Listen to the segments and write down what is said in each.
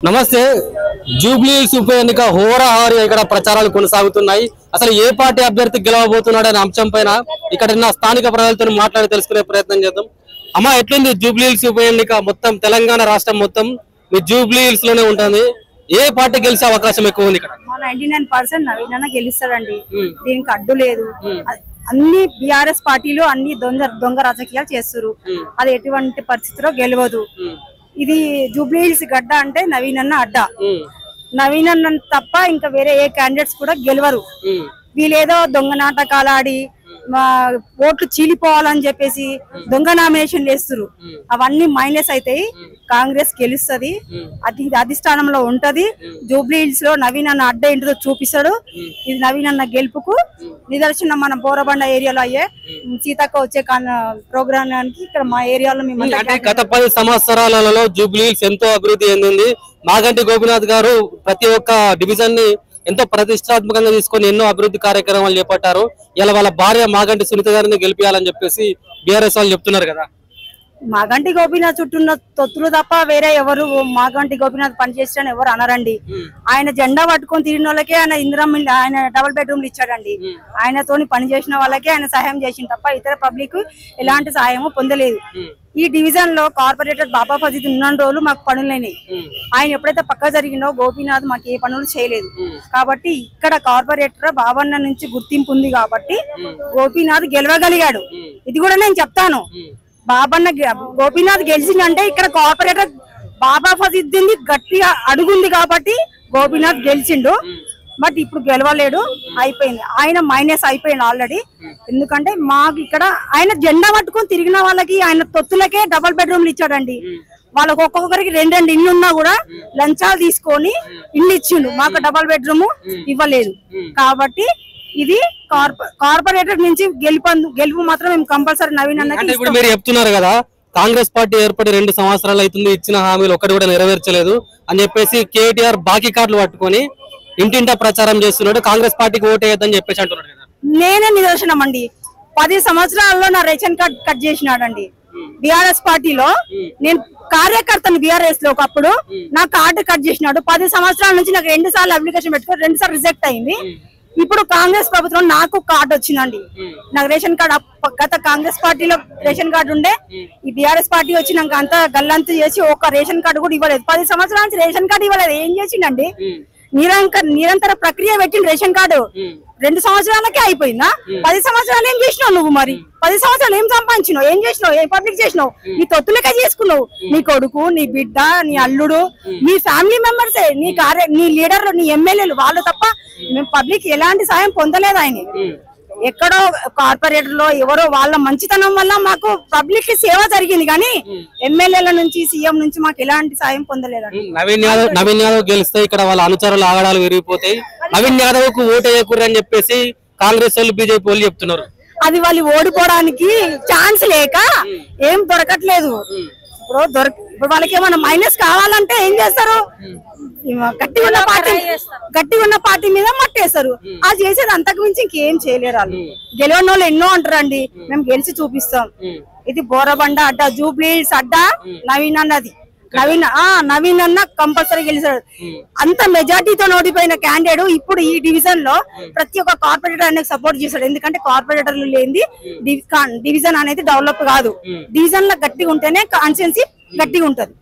నమస్తే. జూబ్లీహిల్స్ ఉప ఎన్నిక హోరాహారి ఇక్కడ ప్రచారాలు కొనసాగుతున్నాయి. అసలు ఏ పార్టీ అభ్యర్థి గెలవబోతున్నాడనే అంశం పైన ఇక్కడ స్థానిక ప్రజలతో మాట్లాడి తెలుసుకునే ప్రయత్నం చేద్దాం. అమ్మా, ఎట్లుంది జూబ్లీహిల్స్ ఉప ఎన్నిక? మొత్తం తెలంగాణ రాష్ట్రం మొత్తం మీ జూబ్లీహిల్స్ లోనే ఉంటుంది. ఏ పార్టీ గెలిచే అవకాశం ఎక్కువ ఉంది ఇక్కడ? 99% నవీనన్న గెలుస్తాడండి. దీనికి అడ్డు లేదు. అన్ని బీఆర్ఎస్ పార్టీలు అన్ని దొంగ రాజకీయాలు చేస్తారు. అది ఎటువంటి పరిస్థితిలో గెలవదు. ఇది జూబ్లీహిల్స్ గడ్డ అంటే నవీనన్న అడ్డ. నవీనన్న తప్ప ఇంకా వేరే ఏ క్యాండిడేట్స్ కూడా గెలవరు. వీళ్ళేదో దొంగ నాటకాలు ఆడి ఓట్లు చీలిపోవాలని చెప్పేసి దొంగ నామినేషన్లు వేస్తారు. అవన్నీ మైనస్ అవుతాయి. కాంగ్రెస్ గెలుస్తుంది. అది అధిష్టానంలో ఉంటది. జూబ్లీహిల్స్ లో నవీనన్న అడ్డ ఏంటిదో చూపిస్తాడు. ఇది నవీనన్న గెలుపుకు నిదర్శనం. మన బోరబండ ఏరియాలో అయ్యే సీతక్క వచ్చే ప్రోగ్రామానికి ఇక్కడ మా ఏరియాలో మేము గత 10 సంవత్సరాలలో జూబ్లీహిల్స్ ఎంతో అభివృద్ధి చెందింది. మాగంటి గోపీనాథ్ గారు ప్రతి ఒక్క డివిజన్ ని ఎంతో ప్రతిష్టాత్మకంగా తీసుకొని ఎన్నో అభివృద్ధి కార్యక్రమాలు చేపట్టారు. ఇలా వాళ్ళ భార్య మాగంటి సునీత గారిని గెలిపించాలని చెప్పేసి బీఆర్ఎస్ వాళ్ళు చెప్తున్నారు కదా. మాగంటి గోపీనాథ్ చుట్టూన్న తొత్తులు తప్ప వేరే ఎవరు మాగంటి గోపీనాథ్ పనిచేస్తాడని ఎవరు అనరండి. ఆయన జెండా పట్టుకొని తిరిగిన వాళ్ళకే ఆయన డబుల్ బెడ్రూమ్లు ఇచ్చాడండి. ఆయనతోని పని చేసిన వాళ్ళకే ఆయన సహాయం చేసిన తప్ప ఇతర పబ్లిక్ ఎలాంటి సహాయము పొందలేదు. ఈ డివిజన్ లో కార్పొరేటర్ బాబా ఫజీద్ ఉన్న రోజులు మాకు పనులైనాయి. ఆయన ఎప్పుడైతే పక్క జరిగిందో గోపీనాథ్ మాకు ఏ పనులు చేయలేదు. కాబట్టి ఇక్కడ కార్పొరేటర్ బాబన్న నుంచి గుర్తింపు ఉంది కాబట్టి గోపీనాథ్ గెలవగలిగాడు. ఇది కూడా నేను చెప్తాను. బాబన్న గోపీనాథ్ గెలిచిందంటే ఇక్కడ కార్పొరేటర్ బాబా ఫజీద్ గట్టిగా అడుగుంది కాబట్టి గోపీనాథ్ గెలిచిండు. బట్ ఇప్పుడు గెలవలేడు. అయిపోయింది. ఆయన మైనస్ అయిపోయింది ఆల్రెడీ. ఎందుకంటే మాకు ఇక్కడ ఆయన జెండా పట్టుకొని తిరిగిన వాళ్ళకి ఆయన తొత్తులకే డబుల్ బెడ్రూమ్లు ఇచ్చాడండి. వాళ్ళకి ఒక్కొక్కరికి 2 ఇల్లు ఉన్నా కూడా లంచాలు తీసుకొని ఇల్లు ఇచ్చిండు. మాకు డబుల్ బెడ్రూమ్ ఇవ్వలేదు. కాబట్టి ఇది కార్పొరేటర్ నుంచి గెలుపు మాత్రం మేము కంపల్సరీ నవీన్ అన్నకి. ఇప్పుడు మీరు చెప్తున్నారు కదా, కాంగ్రెస్ పార్టీ ఏర్పడి 2 సంవత్సరాలు అవుతుంది, ఇచ్చిన హామీలు ఒక్కటి కూడా నెరవేర్చలేదు అని చెప్పేసి కేటీఆర్ బాకీ కార్డులు పట్టుకొని ఇంటింటా ప్రచారం చేస్తున్నాడు. కాంగ్రెస్ పార్టీకి ఓటేయద్దని చెప్పేసి అంటున్నాడు కదా. నేనే నిదర్శనం అండి. 10 సంవత్సరాల్లో నా రేషన్ కార్డు కట్ చేసినాడండి. బీఆర్ఎస్ పార్టీలో నేను కార్యకర్తను. బీఆర్ఎస్ లో ఒకప్పుడు నా కార్డు కట్ చేసినాడు. 10 సంవత్సరాల నుంచి నాకు 2 సార్లు అప్లికేషన్ పెట్టుకొని 2 సార్లు రిజెక్ట్ అయింది. ఇప్పుడు కాంగ్రెస్ ప్రభుత్వం నాకు కార్డు వచ్చిందండి. నాకు రేషన్ కార్డు గత కాంగ్రెస్ పార్టీలో రేషన్ కార్డు ఉండే. ఈ బీఆర్ఎస్ పార్టీ వచ్చి నాకు అంతా గల్లంతా చేసి ఒక రేషన్ కార్డు కూడా ఇవ్వలేదు. 10 సంవత్సరాల నుంచి రేషన్ కార్డు ఇవ్వలేదు. ఏం చేసిండండి? నిరంతర ప్రక్రియ పెట్టిన రేషన్ కార్డు 2 సంవత్సరాలకే అయిపోయిందా? 10 సంవత్సరాలు ఏం చేసినావు నువ్వు? మరి 10 సంవత్సరాలు ఏం సంపాదించినావు? ఏం చేసినావు? ఏ పబ్లిక్ చేసినావు? నీ తొత్తులకే చేసుకున్నావు. నీ కొడుకు, నీ బిడ్డ, నీ అల్లుడు, నీ ఫ్యామిలీ మెంబర్సే, నీ లీడర్లు, నీ ఎమ్మెల్యేలు వాళ్ళు తప్ప మేము పబ్లిక్ ఎలాంటి సాయం పొందలేదు. ఆయన ఎక్కడో కార్పొరేటర్ లో ఎవరో వాళ్ళ మంచితనం వల్ల మాకు పబ్లిక్ కి సేవ జరిగింది. కానీ ఎమ్మెల్యేల నుంచి సీఎం నుంచి మాకు ఎలాంటి సాయం పొందలేదండి. నవీన్ యాదవ్ గెలిస్తే ఇక్కడ వాళ్ళ అనుచరుల ఆగడాలు విరిగిపోతాయి. నవీన్ యాదవ్ కు ఓటు వేయకూడదు అని చెప్పేసి కాంగ్రెస్ వాళ్ళు, బీజేపీ వాళ్ళు చెప్తున్నారు. అది వాళ్ళు ఓడిపోవడానికి ఛాన్స్ లేక ఏం దొరకట్లేదు. ఇప్పుడు వాళ్ళకి ఏమన్నా మైనస్ కావాలంటే ఏం చేస్తారు? గట్టిగా ఉన్న పార్టీ మీద మట్టేస్తారు. అది చేసేది అంతకు మించి ఇంకేం చేయలేరు. వాళ్ళు గెలవని వాళ్ళు ఎన్నో అంటారండి. మేము గెలిచి చూపిస్తాం. ఇది బోరబండ అడ్డ, జూబ్లీహిల్స్ అడ్డ నవీన్ అన్నది. నవీన్ అన్న కంపల్సరీ గెలిచాడు. అంత మెజార్టీతో ఓడిపోయిన క్యాండిడేట్ ఇప్పుడు ఈ డివిజన్ లో ప్రతి ఒక్క కార్పొరేటర్ అనేది సపోర్ట్ చేశాడు. ఎందుకంటే కార్పొరేటర్లు లేనిది డివిజన్ అనేది డెవలప్ కాదు. డివిజన్ లో గట్టిగా ఉంటేనే కాన్స్టిట్యున్సీ గట్టిగా ఉంటది.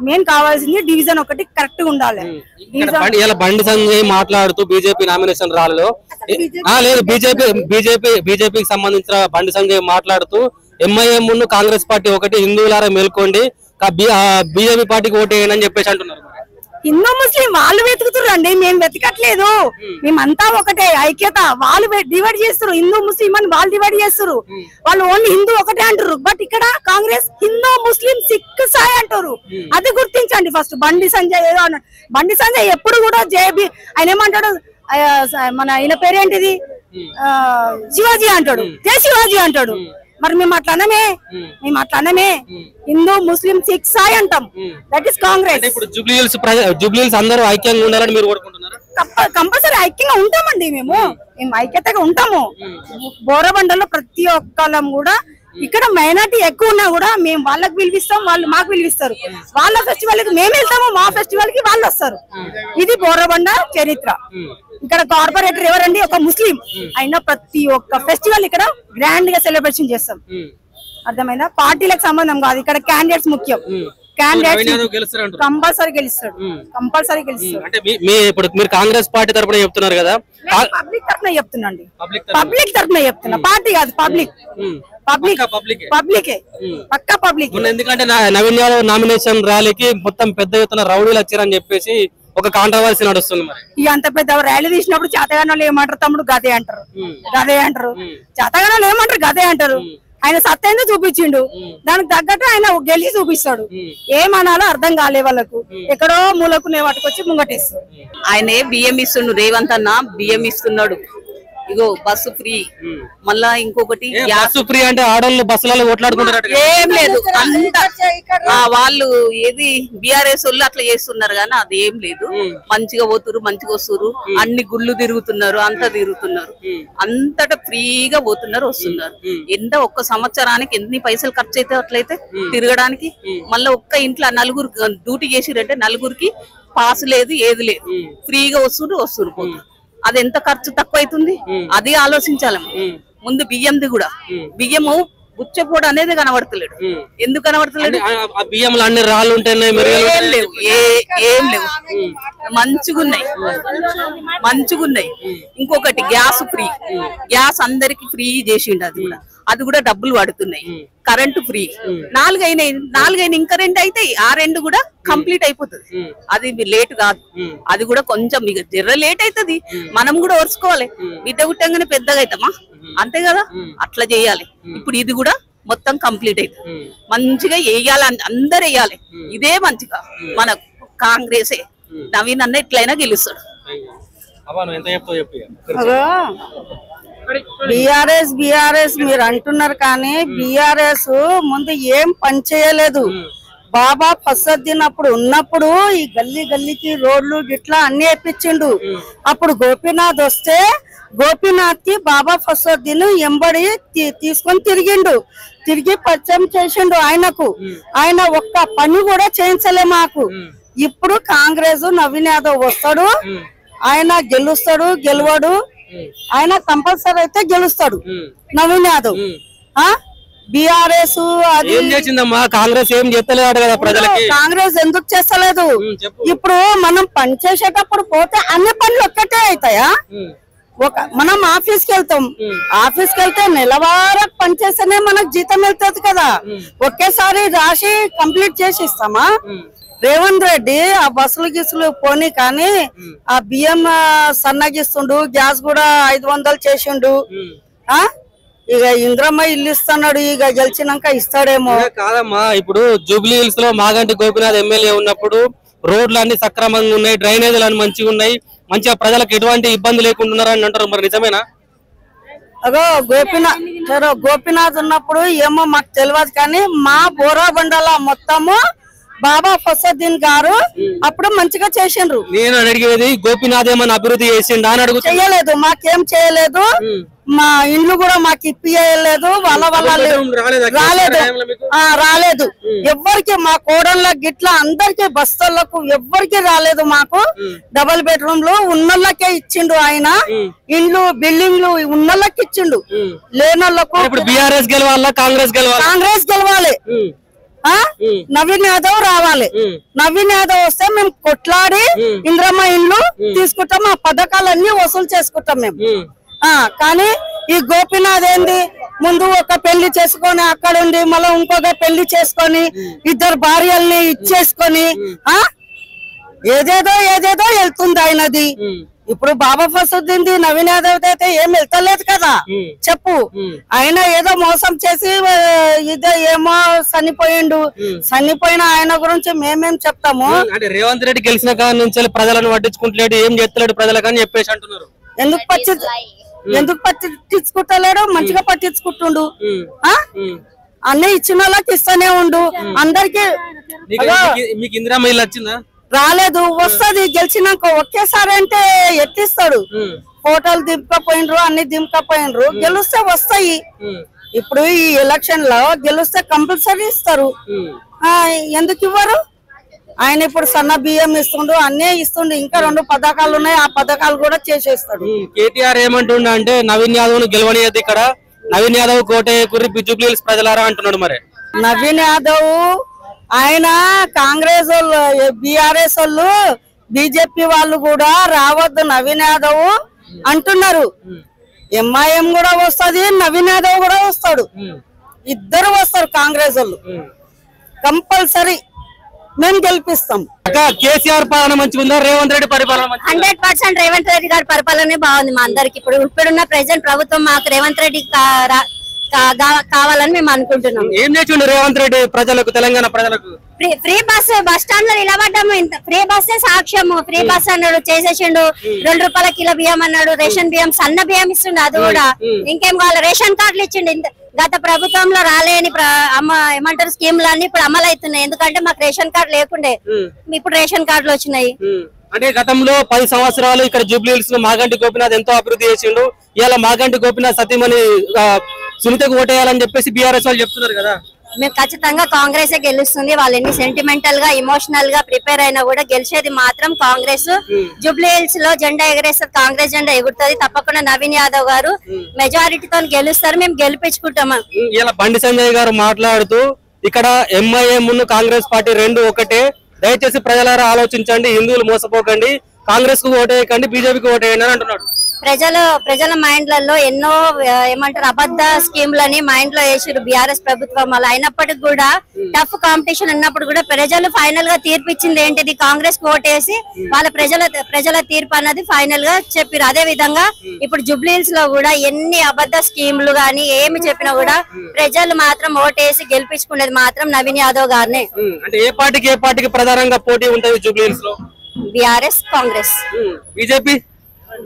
మెయిన్ కావాల్సింది డివిజన్ ఒకటి కరెక్ట్ గా ఉండాలి. బండి సంజయ్ మాట్లాడుతూ బీజేపీ నామినేషన్ రాళ్ళలో లేదు, బీజేపీకి సంబంధించిన బండి సంజయ్ మాట్లాడుతూ ఎంఐఎం కాంగ్రెస్ పార్టీ ఒకటి, హిందువులారా మేల్కోండి, బీజేపీ పార్టీకి ఓటేయండి అని చెప్పేసి అంటున్నారు. హిందూ ముస్లిం వాళ్ళు వెతుకుతుర్రండి, మేము వెతకట్లేదు. మేమంతా ఒకటే, ఐక్యత. వాళ్ళు డివైడ్ చేస్తారు. హిందూ ముస్లిం అని వాళ్ళు డివైడ్ చేస్తారు. వాళ్ళు ఓన్లీ హిందూ ఒకటే అంటారు. బట్ ఇక్కడ కాంగ్రెస్ హిందూ ముస్లిం సిక్ సాయి అంటారు. అది గుర్తించండి ఫస్ట్. బండి సంజయ్ ఏదో అన్నాడు. బండి సంజయ్ ఎప్పుడు కూడా జేబీ ఆయన ఏమంటాడు? మన ఆయన పేరేంటిది? శివాజీ అంటాడు. జై శివాజీ అంటాడు. మరి మేము అట్లనమే హిందూ ముస్లిం సిక్ సాయి అంటాం. That is Congress. జూబ్లీహిల్స్ అందరూ ఐక్యంగా ఉండాలని మీరు కోరుకుంటున్నారా? కంపల్సరీ ఐక్యంగా ఉంటామండి. మేము ఐక్యతగా ఉంటాము. బోరబండలో ప్రతి ఒక్కళ్ళం కూడా ఇక్కడ మైనార్టీ ఎక్కువ ఉన్నా కూడా మేము వాళ్ళకి పిలిపిస్తాం, వాళ్ళు మాకు పిలిపిస్తారు. వాళ్ళ ఫెస్టివల్ కి మేము వెళ్తాము, మా ఫెస్టివల్ కి వాళ్ళు వస్తారు. ఇది బోరబండ చరిత్ర. ఇక్కడ కార్పొరేటర్ ఎవరండి? ఒక ముస్లిం అయినా ప్రతి ఒక్క ఫెస్టివల్ ఇక్కడ గ్రాండ్ గా సెలబ్రేషన్ చేస్తాం. అర్థమైందా? పార్టీలకు సంబంధం కాదు, ఇక్కడ క్యాండిడేట్స్ ముఖ్యం. క్యాండిడేట్ కంపల్సరీ గెలుస్తాడు, కంపల్సరీ గెలుస్తాడు. అంటే ఇప్పుడు మీరు కాంగ్రెస్ పార్టీ తరపున చెప్తున్నారు కదా? పబ్లిక్ తరపున చెప్తున్నాండి, పబ్లిక్ తరపున చెప్తున్నా, పార్టీ కాదు, పబ్లిక్. పబ్లికే, పక్కా పబ్లిక్. ఎందుకంటే నవీన్ యాదవ్ నామినేషన్ ర్యాలీకి మొత్తం పెద్ద ఎత్తున రౌడీలు వచ్చారని చెప్పేసి ఒక కాంట్రవర్సీ నడుస్తుంది. మరి ఇక అంత పెద్ద ర్యాలీ తీసినప్పుడు చేతగానాలు ఏమంటారు? తమ్ముడు గదే అంటారు, గదే అంటారు. చేతగానాలు ఏమంటారు? గదే అంటారు. ఆయన సత్తైందో చూపించిండు, దానికి తగ్గట్టు ఆయన గెలిచి చూపిస్తాడు. ఏమనాలో అర్థం కాలే వాళ్ళకు, ఎక్కడో మూలకు పట్టుకొచ్చి ముంగటేస్తాడు. ఆయనే బియ్యం ఇస్తుండు, రేవంత్ అన్న బియ్యం ఇస్తున్నాడు. ఇగో బస్సు ఫ్రీ, మళ్ళా ఇంకొకటి బస్సు ఫ్రీ అంటే ఆడోళ్ళు బస్సులలో ఓట్లాడుకుంటారు. ఏం లేదు, వాళ్ళు ఏది బిఆర్ఎస్ వాళ్ళు అట్లా చేస్తున్నారు కానీ అది ఏం లేదు. మంచిగా పోతురు, మంచిగా వస్తున్నారు, అన్ని గుళ్ళు తిరుగుతున్నారు, అంతా తిరుగుతున్నారు, అంతటా ఫ్రీగా పోతున్నారు, వస్తున్నారు. ఎంత ఒక్క సంవత్సరానికి ఎన్ని పైసలు ఖర్చు అయితే అట్లయితే తిరగడానికి. మళ్ళీ ఒక్క ఇంట్లో నలుగురు డ్యూటీ చేసిరంటే నలుగురికి పాస్ లేదు, ఏది లేదు, ఫ్రీగా వస్తున్నారు పోతున్నారు. అది ఎంత ఖర్చు తక్కువ అవుతుంది, అది ఆలోచించాలి ముందు. బియ్యంది కూడా, బియ్యము బుచ్చపోడు అనేది కనబడతలేడు. ఎందుకు కనబడతలేడు? బియ్యంలో అన్ని రాళ్ళు ఉంటాయి, ఏం లేవు, ఏం లేవు, మంచిగున్నాయి, మంచిగున్నాయి. ఇంకొకటి గ్యాస్ ఫ్రీ, గ్యాస్ అందరికి ఫ్రీ చేసిండు. అది కూడా డబ్బులు పడుతున్నాయి. కరెంటు ఫ్రీ, నాలుగైన ఇంకా 2 అవుతాయి. ఆ 2 కూడా కంప్లీట్ అయిపోతుంది. అది లేట్ కాదు, అది కూడా కొంచెం జర్ర లేట్ అవుతుంది. మనం కూడా ఓర్చుకోవాలి. బిడ్డ పుట్టంగానే పెద్దగా అవుతామా, అంతే కదా? అట్లా చేయాలి. ఇప్పుడు ఇది కూడా మొత్తం కంప్లీట్ అవుతుంది. మంచిగా వేయాలి, అందరు వేయాలి. ఇదే మంచిగా మన కాంగ్రెసే. నవీన్ అన్న ఎట్లయినా గెలుస్తాడు. బిఆర్ఎస్ బిఆర్ఎస్ మీరు అంటున్నారు కానీ బిఆర్ఎస్ ముందు ఏం పని చేయలేదు. బాబా ఫసద్దీన్ అప్పుడు ఉన్నప్పుడు ఈ గల్లీ గల్లీకి రోడ్లు గిట్లా అన్ని వేపించిండు. అప్పుడు గోపీనాథ్ వస్తే గోపీనాథ్ కి బాబా ఫసద్దీన్ ఎంబడి తీసుకొని తిరిగి పరిచయం చేసిండు ఆయనకు. ఆయన ఒక్క పని కూడా చేయించలే మాకు. ఇప్పుడు కాంగ్రెస్ నవీన్ యాదవ్ వస్తాడు, ఆయన గెలుస్తాడు, గెలవడు, ఆయన కంపల్సరీ అయితే గెలుస్తాడు నవీన్ యాదవ్. బిఆర్ఎస్ అది కాంగ్రెస్ ఏం చేస్తలేదు కదా ప్రజలకి. కాంగ్రెస్ ఎందుకు చేస్తలేదు? ఇప్పుడు మనం పని చేసేటప్పుడు పోతే అన్ని పనులు ఒక్కటే అవుతాయా? మనం ఆఫీస్కి వెళ్తాం, ఆఫీస్కి వెళ్తే నెలవారకు పనిచేస్తేనే మనకు జీతం వెళ్తుంది కదా. ఒకేసారి రాసి కంప్లీట్ చేసి ఇస్తామా? రేవంత్ రెడ్డి ఆ బస్సులు గిసులు పోనీ కానీ ఆ బియ్యం సన్నగిస్తుండు, గ్యాస్ కూడా 500 చేసిండు. ఇక ఇంద్రమ్మ ఇల్లు ఇస్తున్నాడు, ఇక గెలిచినాక ఇస్తాడేమో. కాదమ్మా, ఇప్పుడు జూబ్లీ హిల్స్ లో మాగంటి గోపీనాథ్ ఎమ్మెల్యే ఉన్నప్పుడు రోడ్లు అన్ని సక్రమంగా ఉన్నాయి, డ్రైనేజీలు అన్ని మంచిగా ఉన్నాయి, మంచిగా ప్రజలకు ఎటువంటి ఇబ్బంది లేకుండా అని అంటారు. మరి నిజమేనా? అగో గోపీనాథ్ ఉన్నప్పుడు ఏమో మాకు తెలియదు కానీ మా బోరాబండల మొత్తము బాబా ఫసద్దీన్ గారు అప్పుడు మంచిగా చేసిండ్రు. నేను అడిగేది గోపీనాథ్ ఏమన్నా అభివృద్ధి చేసిండా అని అడుగు. చేయలేదు, మాకేం చేయలేదు. మా ఇండ్లు కూడా మాకు ఇప్పియలేదు. వాళ్ళ రాలేదు ఎవ్వరికి, మా కోడళ్ళ గిట్ల అందరికి బస్తలకు ఎవ్వరికి రాలేదు. మాకు డబుల్ బెడ్రూమ్లు ఉన్నోళ్ళకే ఇచ్చిండు ఆయన. ఇండ్లు బిల్డింగ్లు ఉన్నోళ్ళకి ఇచ్చిండు, లేనోళ్ళకు. బీఆర్ఎస్ గెలవాలా కాంగ్రెస్ గెలవాలి? కాంగ్రెస్ గెలవాలి, నవీన్ యాదవ్ రావాలి. నవీన్ యాదవ్ వస్తే మేము కొట్లాడి ఇంద్రమ్మ ఇండ్లు తీసుకుంటాం, ఆ పథకాలన్నీ వసూలు చేసుకుంటాం మేము. కానీ ఈ గోపీనాథ్ ఏంది, ముందు ఒక పెళ్లి చేసుకొని అక్కడ ఉండి మళ్ళీ ఇంకొక పెళ్లి చేసుకొని 2 భార్యల్ని ఇచ్చేసుకొని ఏదేదో వెళ్తుంది ఆయనది. ఇప్పుడు బాబా ఫసద్దీన్ నవీన్ యాదవ్ అయితే ఏం వెళ్తలేదు కదా. చెప్పు, ఆయన ఏదో మోసం చేసి ఇదే ఏమో చనిపోయిన ఆయన గురించి మేమేం చెప్తాము? అంటే రేవంత్ రెడ్డి గెలిచిన కాడి నుంచి ప్రజలను పట్టించుకుంటలేడు, ఏం చేస్తలేడు ప్రజలకు అని చెప్పేసి అంటున్నారు. ఎందుకు పట్టించుకుంటలేడు? మంచిగా పట్టించుకుంటుండు, అన్ని ఇచ్చిన వాళ్ళకి ఇస్తానే ఉండు అందరికి. మీకు ఇందిరమ్మ ఇల్లు వచ్చిందా? రాలేదు, వస్తది గెలిచినాక. ఒకేసారి అంటే ఎట్టిస్తాడు? హోటల్ దింపకపోయినరు, అన్ని దింపకపోయినరు, గెలిస్తే వస్తాయి. ఇప్పుడు ఈ ఎలక్షన్ లో గెలిస్తే కంపల్సరీ ఇస్తారు. ఎందుకు ఇవ్వరు? ఆయన ఇప్పుడు సన్న బియ్యం ఇస్తుండు, అన్నీ ఇస్తుండు. ఇంకా 2 పథకాలు ఉన్నాయి, ఆ పథకాలు కూడా చేసేస్తాడు. కేటీఆర్ ఏమంటుండ అంటే నవీన్ యాదవ్ ను గెలవనియద్దు, ఇక్కడ నవీన్ యాదవ్ కోటే కుర్రి జూబ్లీహిల్స్ ప్రజలారా అంటున్నాడు. మరి నవీన్ యాదవ్ ఆయన కాంగ్రెస్ వాళ్ళు, బీఆర్ఎస్ వాళ్ళు, బీజేపీ వాళ్ళు కూడా రావద్దు నవీన్ యాదవ్ అంటున్నారు. ఎంఐఎం కూడా వస్తుంది, నవీన్ యాదవ్ కూడా వస్తాడు, ఇద్దరు వస్తారు కాంగ్రెస్ వాళ్ళు. కంపల్సరీ మేము గెలిపిస్తాం. కేసీఆర్ పాలన మంచిగా ఉందా, రేవంత్ రెడ్డి పరిపాలన? 100% రేవంత్ రెడ్డి గారి పరిపాలనే బాగుంది మా అందరికి. ఇప్పుడున్న ప్రెసెంట్ ప్రభుత్వం మాకు రేవంత్ రెడ్డి కావాలని మేము అనుకుంటున్నాం. ఏం చేసిండు రేవంత్ రెడ్డి ప్రజలకు, తెలంగాణ ప్రజలకు? ఫ్రీ బస్ స్టాండ్ లో నిలబడ్డాము, ఫ్రీ బస్సే సాక్ష్యము. ఫ్రీ బస్ అన్నాడు, చేసేసిండు. 2 రూపాయల కిలో బియ్యం అన్నాడు, రేషన్ బియ్యం, సన్న బియ్యం ఇస్తుండు, అది కూడా. ఇంకేం కావాలి, రేషన్ కార్డులు ఇచ్చిండు. గత ప్రభుత్వంలో రాలేని ఏమంటారు స్కీమ్లు అన్ని ఇప్పుడు అమలు అవుతున్నాయి. ఎందుకంటే మాకు రేషన్ కార్డు లేకుండే, ఇప్పుడు రేషన్ కార్డులు వచ్చినాయి. అంటే గతంలో 10 సంవత్సరాలు ఇక్కడ జూబ్లీహిల్స్ లో మాగంటి గోపీనాథ్ ఎంతో అభివృద్ధి చేసిండు. ఇలా మాగంటి గోపీనాథ్ సతీమణి సునీతకు ఓటేయాలని చెప్పేసి బీఆర్ఎస్ వాళ్ళు చెప్తున్నారు కదా. మేము ఖచ్చితంగా కాంగ్రెస్ గెలుస్తుంది. వాళ్ళు ఎన్ని సెంటిమెంటల్ గా, ఎమోషనల్ గా ప్రిపేర్ అయినా కూడా గెలిచేది మాత్రం కాంగ్రెస్. జూబ్లీహిల్స్ లో జెండా ఎగరేస్తారు, కాంగ్రెస్ జెండా ఎగురుతుంది. తప్పకుండా నవీన్ యాదవ్ గారు మెజారిటీతో గెలుస్తారు, మేము గెలిపించుకుంటాము. ఇలా బండి సంజయ్ గారు మాట్లాడుతూ ఇక్కడ ఎంఐఎం కాంగ్రెస్ పార్టీ 2 ఒకటే, దయచేసి ప్రజలారా ఆలోచించండి, హిందువులు మోసపోకండి, కాంగ్రెస్ కు ఓటేయకండి, బీజేపీకి ఓటేయండి అని అంటున్నాడు. ప్రజల మైండ్లలో ఎన్నో ఏమంటారు అబద్ధ స్కీమ్లని మైండ్ లో వేసారు బీఆర్ఎస్ ప్రభుత్వం వల్ల. అయినప్పటికీ కూడా టఫ్ కాంపిటీషన్ ఉన్నప్పుడు కూడా ప్రజలు ఫైనల్ గా తీర్పు ఇచ్చింది ఏంటిది, కాంగ్రెస్ కు ఓటేసి వాళ్ళ ప్రజల తీర్పు అన్నది ఫైనల్ గా చెప్పారు. అదే విధంగా ఇప్పుడు జూబ్లీహిల్స్ లో కూడా ఎన్ని అబద్ధ స్కీమ్లు గాని ఏమి చెప్పినా కూడా ప్రజలు మాత్రం ఓటేసి గెలిపించుకునేది మాత్రం నవీన్ యాదవ్ గారినే. అంటే ఏ పార్టీకి ప్రధానంగా పోటీ ఉంటుంది జూబ్లీహిల్స్ లో? బీఆర్ఎస్, కాంగ్రెస్.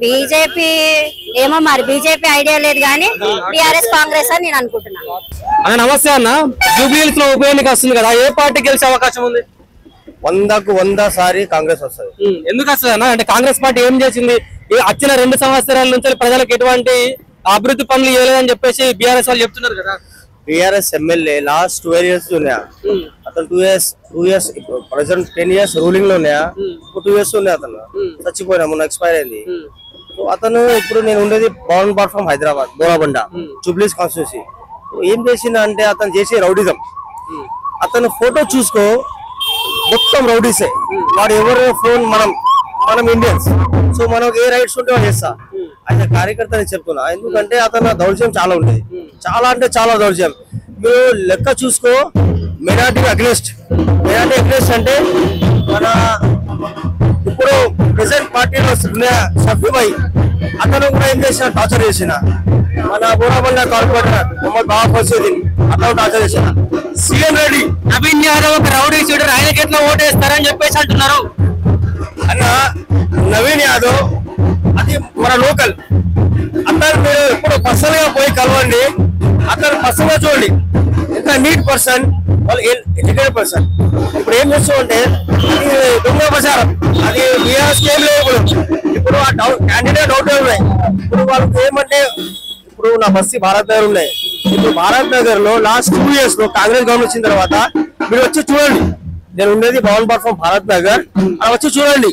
బీజేపీ ఏమో మరి, బీజేపీ ఐడియా లేదు కానీ బీఆర్ఎస్, కాంగ్రెస్ అని నేను అనుకుంటున్నాను. నమస్తే అన్న, జూబ్లీహిల్స్ లో ఉప ఎన్నిక వస్తుంది కదా, ఏ పార్టీ గెలిచే అవకాశం ఉంది? 100కు 100 సారి కాంగ్రెస్ వస్తుంది. ఎందుకు వస్తుంది అన్న? అంటే కాంగ్రెస్ పార్టీ ఏం చేసింది వచ్చిన 2 సంవత్సరాల నుంచి? ప్రజలకు ఎటువంటి అభివృద్ధి పనులు ఇవ్వలేదని చెప్పేసి బీఆర్ఎస్ వాళ్ళు చెప్తున్నారు కదా. బీఆర్ఎస్ ఎమ్మెల్యే లాస్ట్ 12 years ఉన్నాయా? అతను 2 years ప్రెసెంట్ 10 years రూలింగ్ లో ఉన్నాయా? 2 years ఉన్నాయి. అతను చచ్చిపోయినా, మొన్న ఎక్స్పైర్ అయింది. అతను ఇప్పుడు నేను ఉండేది పవన్ పార్ట్ ఫ్రమ్ హైదరాబాద్, బోరాబండ, జూబ్లీహిల్స్ కాన్స్టిట్యూన్సీ. ఏం చేసింది అంటే అతను చేసే రౌడిజం. అతను ఫోటో చూసుకో, మొత్తం రౌడీసే. వాడు ఎవరు ఫోన్, మనం ఇండియన్స్, సో మనకు ఏ రైట్స్ ఉంటే చేస్తా. అయితే కార్యకర్తని చెప్తున్నా, ఎందుకంటే అతను దౌర్జన్యం చాలా ఉండేది, చాలా అంటే చాలా దౌర్జన్యం. మీరు లెక్క చూసుకో, మెజారిటీ అగ్నెస్ట్ అంటే మన ఇప్పుడు ప్రెసెంట్ పార్టీలో సభ్యుమై అతను కూడా ఏం చేసిన, టార్చర్ చేసిన. మన బోరాబండ కార్పొరేటర్ మొహమ్మద్ బాబా ఫసీద్దీన్ అతను టార్చర్ చేసిన. సీఎం రెడ్డి, నవీన్ యాదవ్ ఒక రౌడీ షూటర్, ఆయనకి ఎట్లా ఓటేస్తారని చెప్పేసి అంటున్నారు అన్న. నవీన్ యాదవ్ అది మన లోకల్. అతను మీరు ఇప్పుడు పర్సనల్ గా పోయి కలవండి, అతను పర్సనల్ గా చూడండి, ఎంత నీట్ పర్సన్, వాళ్ళు ఎడ్యుకేటెడ్ పర్సన్. ఇప్పుడు ఏం చేస్తామంటే అది దొంగ ప్రచారం, అది బీఆర్ఎస్ ఏం లేదు. ఇప్పుడు ఆ క్యాండిడేట్ డౌట్ ఉన్నాయి. ఇప్పుడు వాళ్ళకి ఏమంటే, ఇప్పుడు నా బస్తీ భారత్ నగర్ ఉన్నాయి. ఇప్పుడు భారత్ నగర్ లో లాస్ట్ 2 years లో కాంగ్రెస్ గవర్నమెంట్ వచ్చిన తర్వాత మీరు వచ్చి చూడండి. నేను ఉండేది భవన్ పార్ట్ ఫ్రమ్ భారత్ నగర్, అలా వచ్చి చూడండి.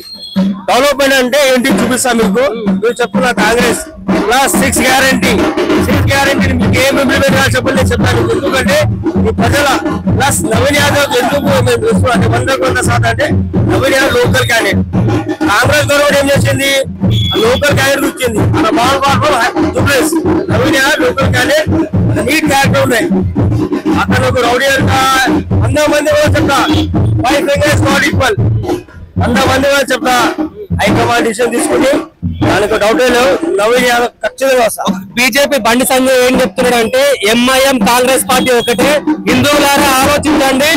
డెవలప్మెంట్ అంటే ఏంటి చూపిస్తా మీకు. మీరు చెప్తున్నా కాంగ్రెస్ ప్లస్ 6 గ్యారంటీ మీకు ఏం ఇంప్లిమెంట్ చేయాలి చెప్పండి, చెప్తాను. ఎందుకంటే ఈ ప్రజల ప్లస్ నవీన్ యాదవ్ ఎందుకు మేము చూస్తున్నాం అంటే 100కు 100% అంటే Naveen Yadav local candidate. Congress government ఏం చేసింది, లోకల్ క్యాండిడేట్ ఇచ్చింది. మన భవన్ పార్ట్ from Jubilee Hills, Naveen Yadav local candidate, neat character ఉన్నాయి. అతను ఒక రౌడీ అంట. 100 మంది కూడా చెప్తా, 5 fingers not equal. 100 మంది కూడా చెప్తా, హైకమాండ్ డిసిషన్ తీసుకుని దానికి డౌట్ లేవు, నవీన్ యాదవ్ ఖచ్చితంగా వస్తా. బీజేపీ బండి సంజయ్ ఏం చెప్తున్నాడు అంటే ఎంఐఎం కాంగ్రెస్ పార్టీ ఒకటే, హిందువులారా ఆలోచించండి,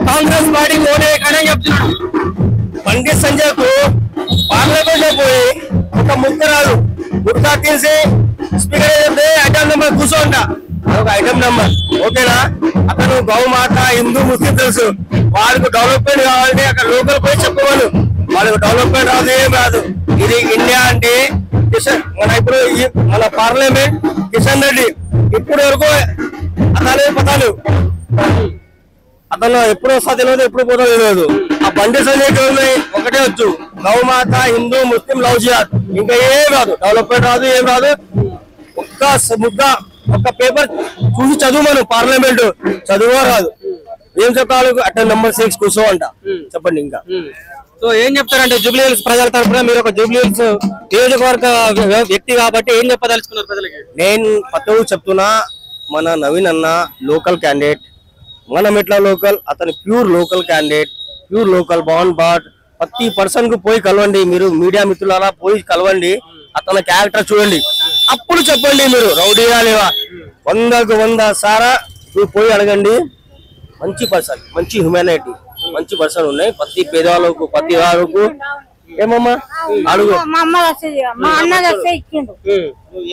కాంగ్రెస్ పార్టీ ఓటేయకనే చెప్తున్నాడు. బండి సంజయ్ కు పార్లమెంట్ లో పోయి ఒక ముక్కరాలు గుర్తా తీసి స్పీకర్ చెప్తే ఐటమ్ నెంబర్ కూర్చోంట, ఒక ఐటమ్ నెంబర్ ఓకేనా. అతను గౌమాత, హిందూ, ముస్లిం తెలుసు. వాళ్ళకు డెవలప్మెంట్ కావాలంటే అక్కడ లోకల్ పోయి చెప్పవాలి. వాళ్ళకు డెవలప్మెంట్ రాదు, ఏం రాదు. ఇది ఇండియా అంటే మన ఇప్పుడు మన పార్లమెంట్ కిషన్ రెడ్డి ఇప్పుడు వరకు అతను పతాలు అతను ఎప్పుడు వస్తా తెలియదు, ఎప్పుడు పోతా తెలియదు. ఆ బండి సంజయ్ ఒకటే వచ్చు, గౌమాత, హిందూ, ముస్లిం, లవ్ జిహాద్, ఇంకా ఏం రాదు. డెవలప్మెంట్ రాదు, ఏం రాదు. ఒక్క పేపర్ చూసి చదువు, పార్లమెంట్ చదువు రాదు. ఏం చెప్పాలి? అటెండ్ నెంబర్ 6 కూర్చో అంట. చెప్పండి ఇంకా. సో ఏం చెప్తారంటే జూబ్లీహిల్స్ ప్రజల తరఫున మీరు ఒక జూబ్లీహిల్స్ నియోజకవర్గ వ్యక్తి కాబట్టి ఏం చెప్పదలుచుకున్నారు ప్రజలకి? నేను పత్తు చెప్తున్నా, మన నవీన్ అన్న లోకల్ క్యాండిడేట్, మనం ఎట్లా లోకల్, అతను pure local candidate, pure local బాన్ బాట్. ప్రతి పర్సన్ కు పోయి కలవండి, మీరు మీడియా మిత్రులారా పోయి కలవండి, అతని క్యారెక్టర్ చూడండి, అప్పుడు చెప్పండి మీరు రౌడీగా లేవా. 100కు 100 సారా మీరు పోయి అడగండి. మంచి పర్సన్, మంచి హ్యూమానిటీ, మంచి పర్సన్ ఉన్నాయి ప్రతి పేదవాళ్ళకు, ప్రతి వారికి. ఏమమ్మా అడుగు. మా అమ్మ వస్తుంది, మా అన్న వస్తే ఇచ్చిండు,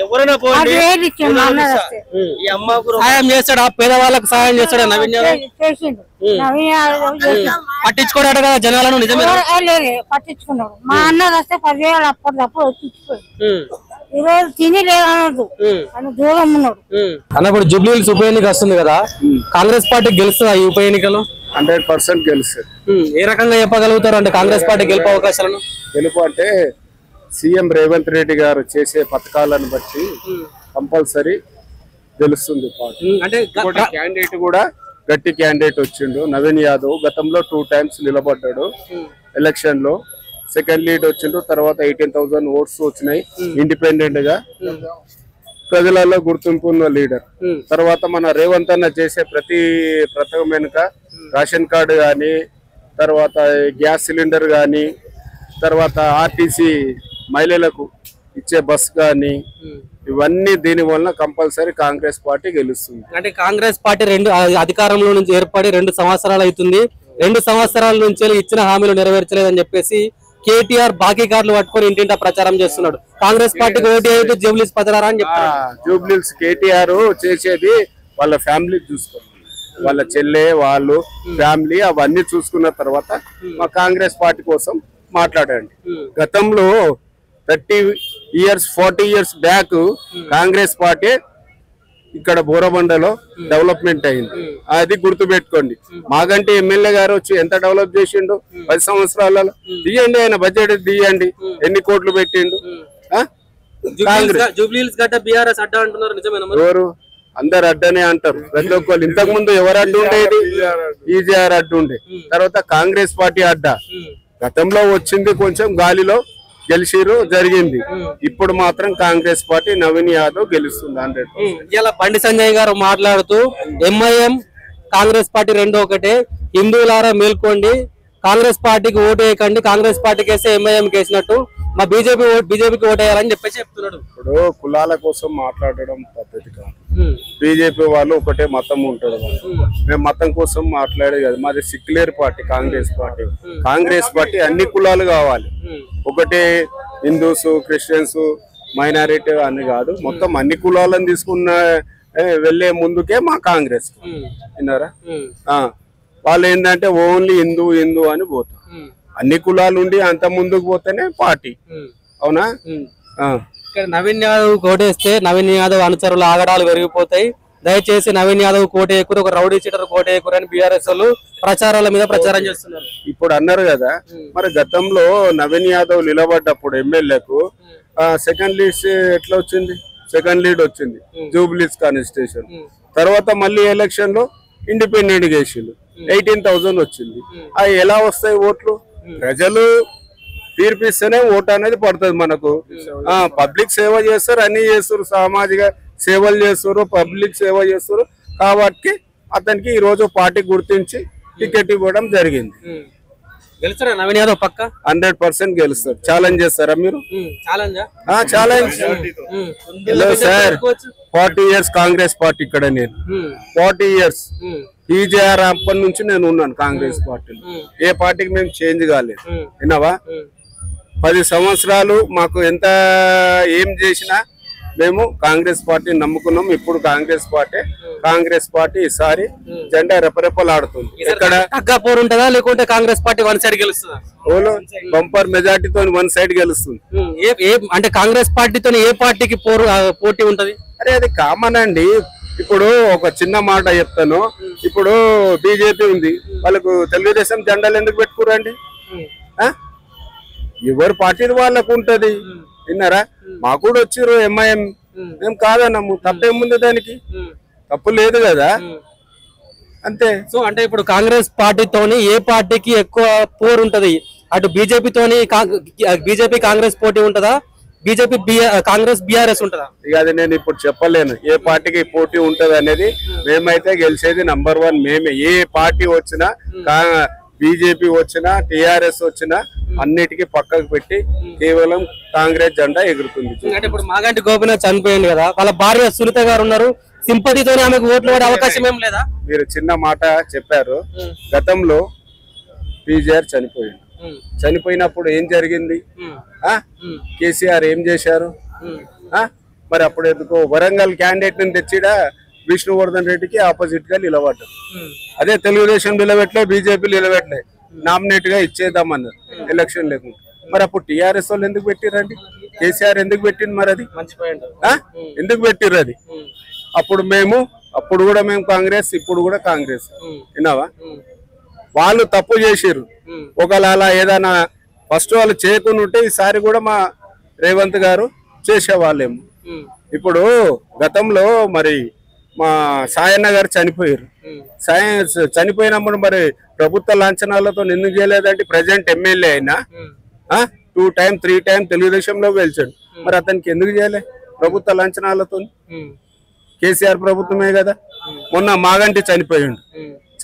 ఎవరైనా పోండి, ఈ అమ్మకు సాయం చేస్తాడా? పేదవాళ్ళకు సాయం చేస్తాడా నవీన్ యాదవ్? చేసిండు. పట్టించుకోరాడు కదా జనాలను, నిజమే? పట్టించుకున్నాడు. మా అన్న వస్తే 10,000 అప్పటిదప్పుడు వచ్చిపోయి ఈరోజు తిని లేదనదు అని దూరం ఉన్నాడు. అన్న ఇప్పుడు జూబ్లీహిల్స్ ఉప ఎన్నిక వస్తుంది కదా, కాంగ్రెస్ పార్టీ గెలుస్తుందా ఈ ఉప ఎన్నికలో? 100% గెలుస్తారు. ఏ రకంగా చెప్పగలుగుతారు అంటే కాంగ్రెస్ పార్టీ గెలుపు అవకాశాలను? గెలుపు అంటే సీఎం రేవంత్ రెడ్డి గారు చేసే పథకాలను బట్టి కంపల్సరీ గెలుస్తుంది పార్టీ. అంటే క్యాండిడేట్ కూడా గట్టి క్యాండిడేట్ వచ్చిండు నవీన్ యాదవ్. గతంలో 2 times నిలబడ్డాడు ఎలక్షన్ లో, సెకండ్ లీడ్ వచ్చిండు. తర్వాత 18,000 ఓట్స్ వచ్చినాయి ఇండిపెండెంట్ గా. ప్రజలలో గుర్తింపు ఉన్న లీడర్. తర్వాత మన రేవంత్ అన్న చేసే ప్రతి పథకం వెనుక రేషన్ కార్డు గాని, తర్వాత గ్యాస్ సిలిండర్ గాని, తర్వాత ఆర్టీసీ మహిళలకు ఇచ్చే బస్ గాని, ఇవన్నీ దీని వలన కంపల్సరీ కాంగ్రెస్ పార్టీ గెలుస్తుంది. అంటే కాంగ్రెస్ పార్టీ అధికారంలో నుంచి ఏర్పడి 2 సంవత్సరాలు అవుతుంది. 2 సంవత్సరాల నుంచి ఇచ్చిన హామీలు నెరవేర్చలేదని చెప్పేసి కేటీఆర్ బాకీ కార్డులు పట్టుకొని ఇంటింటా ప్రచారం చేస్తున్నాడు. కాంగ్రెస్ పార్టీకి ఓటు అయితే జూబ్లీహిల్స్ పదరారా అని చెప్తారు. జూబ్లీహిల్స్ కేటీఆర్ చేసేది వాళ్ళ ఫ్యామిలీ చూసుకోండి, వాళ్ళ చెల్లె, వాళ్ళు ఫ్యామిలీ అవన్నీ చూసుకున్న తర్వాత మా కాంగ్రెస్ పార్టీ కోసం మాట్లాడండి. గతంలో 30 years 40 years back Congress party ఇక్కడ బోరబండలో డెవలప్మెంట్ అయింది. అది గుర్తు పెట్టుకోండి. మాగంటి ఎమ్మెల్యే గారు వచ్చి ఎంత డెవలప్ చేసిండు 10 సంవత్సరాలలో. తీయండి, ఆయన బడ్జెట్ తీయండి, ఎన్ని కోట్లు పెట్టిండు. జూబ్లీహిల్స్ గడ్డ బీఆర్ఎస్ అడ్డా అంటున్నారు, నిజమేనా? ఎవరు? అందరు అడ్డనే అంటారు ప్రతి ఒక్కరు. ఇంతకు ముందు ఎవరు అడ్డు ఉండేది? ఈజీఆర్ అడ్డు ఉండే. తర్వాత కాంగ్రెస్ పార్టీ అడ్డా గతంలో వచ్చింది, కొంచెం గాలిలో గెలిచిరు జరిగింది. ఇప్పుడు మాత్రం కాంగ్రెస్ పార్టీ నవీన్ యాదవ్ గెలుస్తుంది 100%. ఇలా బండి సంజయ్ గారు మాట్లాడుతూ ఎంఐఎం కాంగ్రెస్ పార్టీ 2 ఒకటే, హిందువులారా మేల్కోండి, కాంగ్రెస్ పార్టీకి ఓటు వేయకండి, కాంగ్రెస్ పార్టీకి వేస్తే ఎంఐఎం వేసినట్టు మా బీజేపీకి ఓటు వేయాలని చెప్పేసి చెప్తున్నాడు. ఇప్పుడు కులాల కోసం మాట్లాడడం పద్ధతి కాదు. బీజేపీ వాళ్ళు ఒకటే మతం ఉంటుంది, మేము మతం కోసం మాట్లాడేది కాదు. మాది secular party Congress party. Congress party అన్ని కులాలు కావాలి, ఒకటే హిందూస్, క్రిస్టియన్స్, మైనారిటీ అని కాదు, మొత్తం అన్ని కులాలను తీసుకున్న వెళ్లే ముందుకే మా కాంగ్రెస్. విన్నారా? వాళ్ళు ఏంటంటే ఓన్లీ హిందూ హిందూ అని పోతారు. అన్ని కులాలు ఉండి అంత ముందుకు పోతేనే పార్టీ. అవునా? నవీన్ యాదవ్ కోటేస్తే నవీన్ యాదవ్ అనుచరులు ఆగడాలు పెరిగిపోతాయి. దయచేసి నవీన్ యాదవ్ కోటేయకూరు, ఒక రౌడీ చీటర్ కోటేయకూరు అని బీఆర్ఎస్ వాళ్ళు ప్రచారాల మీద ప్రచారం చేస్తున్నారు. ఇప్పుడు అన్నారు కదా, మరి గతంలో నవీన్ యాదవ్ నిలబడ్డప్పుడు ఎమ్మెల్యేకు సెకండ్ లీడ్ ఎట్లా వచ్చింది? సెకండ్ లీడ్ వచ్చింది జూబ్లీహిల్స్ కాన్స్టిట్యూషన్. తర్వాత మళ్ళీ ఎలక్షన్ లో ఇండిపెండెంట్ చేసిండు, 18,000 వచ్చింది. అవి ఎలా వస్తాయి ఓట్లు? ప్రజలు తీర్పిస్తేనే ఓటు అనేది పడుతుంది మనకు. పబ్లిక్ సేవ చేస్తారు, అన్ని చేస్తారు, సామాజిక సేవలు చేస్తారు, పబ్లిక్ సేవ చేస్తారు. కాబట్టి అతనికి ఈ రోజు పార్టీ గుర్తించి టికెట్ ఇవ్వడం జరిగింది. గెలుస్తారా నవీన్ యాదవ్? పక్క 100% గెలుస్తారు. ఛాలెంజ్ చేస్తారా మీరు? Challenge sir. 40 years Congress party ఇక్కడ. నేను 40 years ఈజీఆర్ అప్పటి నుంచి నేను ఉన్నాను కాంగ్రెస్ పార్టీలో. ఏ పార్టీకి మేము చేంజ్ కాలేదు. విన్నావా? 10 సంవత్సరాలు మాకు ఎంత ఏం చేసినా మేము కాంగ్రెస్ పార్టీ నమ్ముకున్నాం. ఇప్పుడు కాంగ్రెస్ పార్టీ ఈసారి జెండా రెపరెపలాడుతుంది. ఎక్కడ అక్కాపూర్ ఉంటుందా లేకుంటే కాంగ్రెస్ పార్టీ 1 సైడ్ గెలుస్తుందా? బంపర్ మెజార్టీతో 1 సైడ్ గెలుస్తుంది. అంటే కాంగ్రెస్ పార్టీతో ఏ పార్టీకి పోటీ ఉంటది? అరే అది కామన్ అండి. ఇప్పుడు ఒక చిన్న మాట చెప్తాను. ఇప్పుడు బీజేపీ ఉంది, వాళ్ళకు తెలుగుదేశం జెండాలు ఎందుకు పెట్టుకురండి? ఎవరు పార్టీ వాళ్ళకు ఉంటది. విన్నారా? మాకు కూడా వచ్చిర్రు ఎంఐఎం, మేము కాదన్నాము. తప్పేముంది దానికి? తప్పు లేదు కదా, అంతే. సో అంటే ఇప్పుడు కాంగ్రెస్ పార్టీతోని ఏ పార్టీకి ఎక్కువ పోరు ఉంటది? అటు బీజేపీతోని బీజేపీ కాంగ్రెస్ పోటీ ఉంటదా, బీజేపీ కాంగ్రెస్ బీఆర్ఎస్ ఉంటదా? ఇక అది నేను ఇప్పుడు చెప్పలేను ఏ పార్టీకి పోటీ ఉంటది అనేది. మేమైతే గెలిచేది నంబర్ 1 మేమే. ఏ పార్టీ వచ్చినా, బీజేపీ వచ్చినా, టిఆర్ఎస్ వచ్చినా అన్నిటికీ పక్కకు పెట్టి కేవలం కాంగ్రెస్ జెండా ఎగురుతుంది. అంటే ఇప్పుడు మాగంటి గోపీనాథ్ చనిపోయింది కదా, వాళ్ళ భార్య సునీత గారు ఉన్నారు, సింపతితోనే ఆమెకు ఓట్లు పడే అవకాశం ఏం లేదా? మీరు చిన్న మాట చెప్పారు. గతంలో పీజీఆర్ చనిపోయింది. చనిపోయినప్పుడు ఏం జరిగింది? కేసీఆర్ ఏం చేశారు? మరి అప్పుడు ఎందుకో వరంగల్ క్యాండిడేట్ ని తెచ్చిడా విష్ణువర్ధన్ రెడ్డికి ఆపోజిట్ గా నిలబడ్డారు. అదే తెలుగుదేశం నిలబెట్టలే, బీజేపీ నిలబెట్టలే, నామినేట్ గా ఇచ్చేద్దామన్నారు ఎలక్షన్ లేకుండా. మరి అప్పుడు టిఆర్ఎస్ వాళ్ళు ఎందుకు పెట్టిరండి? కేసీఆర్ ఎందుకు పెట్టింది? మరి అది ఎందుకు పెట్టిర్రు? అది అప్పుడు కూడా మేము కాంగ్రెస్, ఇప్పుడు కూడా కాంగ్రెస్. విన్నావా? వాళ్ళు తప్పు చేసిర్రు. ఒకవేళ అలా ఏదైనా ఫస్ట్ వాళ్ళు చేయకుండా ఉంటే ఈసారి కూడా మా రేవంత్ గారు చేసేవాళ్ళేమో. ఇప్పుడు గతంలో మరి మా సాయన్న గారు చనిపోయారు. చనిపోయినప్పుడు మరి ప్రభుత్వ లాంఛనాలతో ఎందుకు చేయలేదంటే ప్రజెంట్ ఎమ్మెల్యే అయినా 2 టైమ్ 3 టైమ్ తెలుగుదేశంలో గెలిచాడు. మరి అతనికి ఎందుకు చేయలే ప్రభుత్వ లాంఛనాలతో? కేసీఆర్ ప్రభుత్వమే కదా. మొన్న మాగంటి చనిపోయాడు.